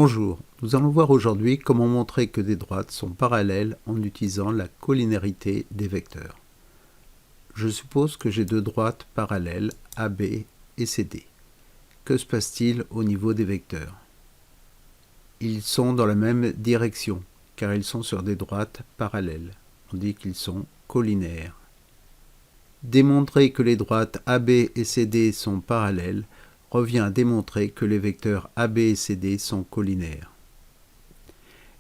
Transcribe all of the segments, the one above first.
Bonjour, nous allons voir aujourd'hui comment montrer que des droites sont parallèles en utilisant la collinéarité des vecteurs. Je suppose que j'ai deux droites parallèles AB et CD. Que se passe-t-il au niveau des vecteurs? Ils sont dans la même direction, car ils sont sur des droites parallèles. On dit qu'ils sont collinéaires. Démontrer que les droites AB et CD sont parallèles revient à démontrer que les vecteurs AB et CD sont collinéaires.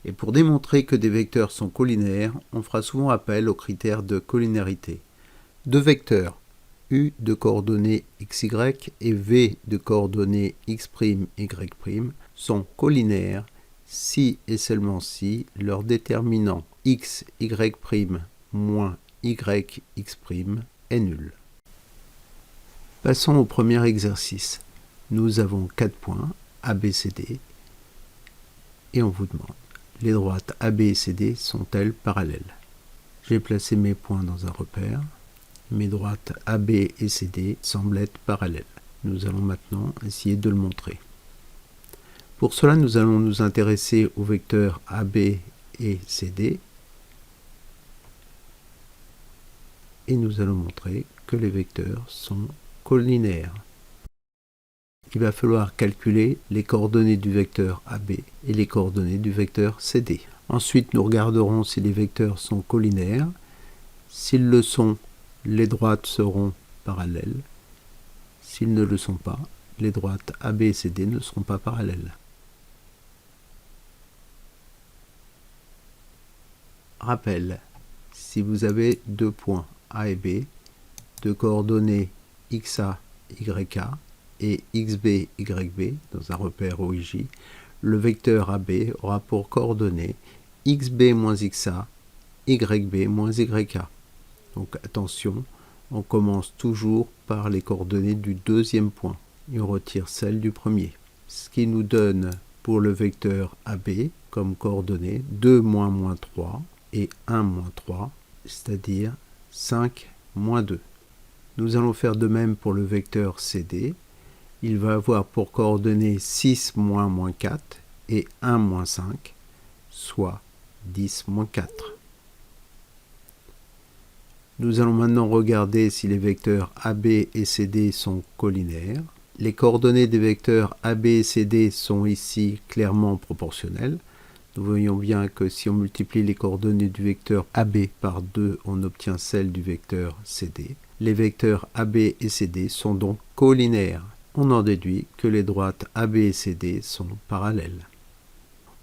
Et pour démontrer que des vecteurs sont collinéaires, on fera souvent appel au critère de collinéarité. Deux vecteurs, U de coordonnées xy et V de coordonnées x', y', sont collinéaires si et seulement si leur déterminant x, y' moins y, x' est nul. Passons au premier exercice. Nous avons 4 points, ABCD, et on vous demande, les droites AB et CD sont-elles parallèles? J'ai placé mes points dans un repère. Mes droites AB et CD semblent être parallèles. Nous allons maintenant essayer de le montrer. Pour cela, nous allons nous intéresser aux vecteurs AB et CD, et nous allons montrer que les vecteurs sont collinéaires. Il va falloir calculer les coordonnées du vecteur AB et les coordonnées du vecteur CD. Ensuite, nous regarderons si les vecteurs sont collinéaires. S'ils le sont, les droites seront parallèles. S'ils ne le sont pas, les droites AB et CD ne seront pas parallèles. Rappel, si vous avez deux points A et B, de coordonnées XA, YA, et XB, YB, dans un repère OIJ, le vecteur AB aura pour coordonnées XB moins XA, YB moins YA. Donc attention, on commence toujours par les coordonnées du deuxième point et on retire celles du premier. Ce qui nous donne pour le vecteur AB comme coordonnées 2 moins 3 et 1 moins 3, c'est-à-dire 5 moins 2. Nous allons faire de même pour le vecteur CD. Il va avoir pour coordonnées 6 moins 4 et 1 moins 5, soit 10 moins 4. Nous allons maintenant regarder si les vecteurs AB et CD sont collinéaires. Les coordonnées des vecteurs AB et CD sont ici clairement proportionnelles. Nous voyons bien que si on multiplie les coordonnées du vecteur AB par 2, on obtient celles du vecteur CD. Les vecteurs AB et CD sont donc collinéaires. On en déduit que les droites AB et CD sont parallèles.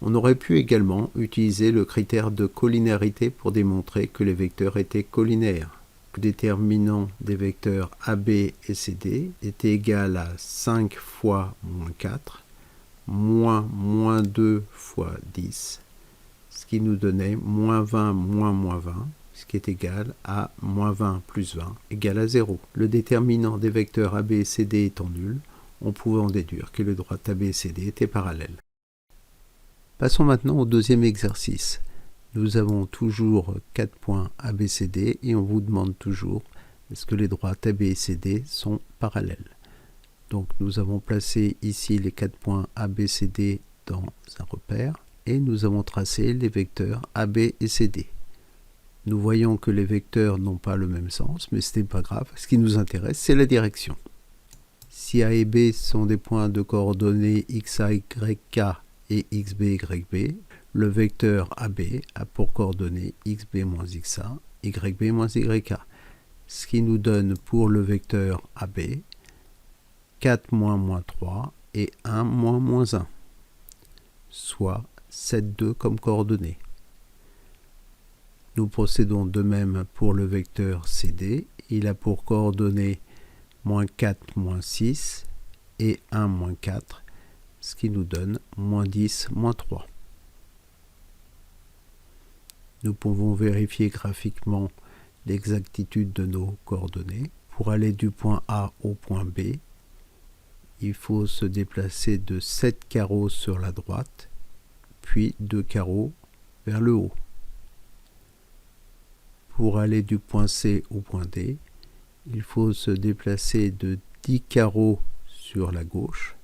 On aurait pu également utiliser le critère de collinéarité pour démontrer que les vecteurs étaient collinaires. Le déterminant des vecteurs AB et CD était égal à 5 fois moins 4, moins 2 fois 10, ce qui nous donnait moins 20 moins 20, ce qui est égal à moins 20 plus 20 égale à 0. Le déterminant des vecteurs AB et CD étant nul, on pouvait en déduire que les droites AB et CD étaient parallèles. Passons maintenant au deuxième exercice. Nous avons toujours 4 points ABCD et on vous demande toujours est-ce que les droites AB et CD sont parallèles. Donc nous avons placé ici les 4 points ABCD dans un repère et nous avons tracé les vecteurs AB et CD. Nous voyons que les vecteurs n'ont pas le même sens, mais ce n'est pas grave. Ce qui nous intéresse, c'est la direction. Si A et B sont des points de coordonnées XA, YK et XB, YB, le vecteur AB a pour coordonnées XB moins XA, YB moins YK. Ce qui nous donne pour le vecteur AB 4 moins 3 et 1 moins 1, soit 7, 2 comme coordonnées. Nous procédons de même pour le vecteur CD. Il a pour coordonnées moins 4, moins 6 et 1, moins 4, ce qui nous donne moins 10, moins 3. Nous pouvons vérifier graphiquement l'exactitude de nos coordonnées. Pour aller du point A au point B, il faut se déplacer de 7 carreaux sur la droite, puis 2 carreaux vers le haut. Pour aller du point C au point D, il faut se déplacer de 10 carreaux sur la gauche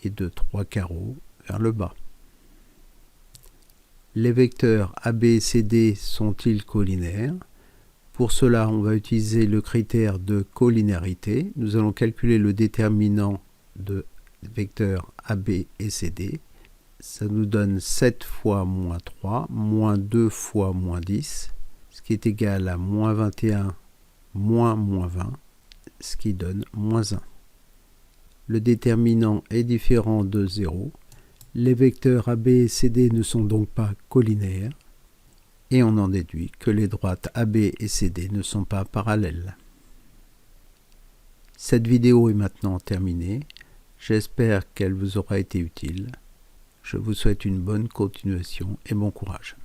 et de 3 carreaux vers le bas. Les vecteurs AB et CD sont-ils collinaires? Pour cela, on va utiliser le critère de collinéarité. Nous allons calculer le déterminant de vecteurs AB et CD. Ça nous donne 7 fois moins 3, moins 2 fois moins 10, ce qui est égal à moins 21 moins moins 20, ce qui donne moins 1. Le déterminant est différent de 0. Les vecteurs AB et CD ne sont donc pas collinaires. Et on en déduit que les droites AB et CD ne sont pas parallèles. Cette vidéo est maintenant terminée. J'espère qu'elle vous aura été utile. Je vous souhaite une bonne continuation et bon courage.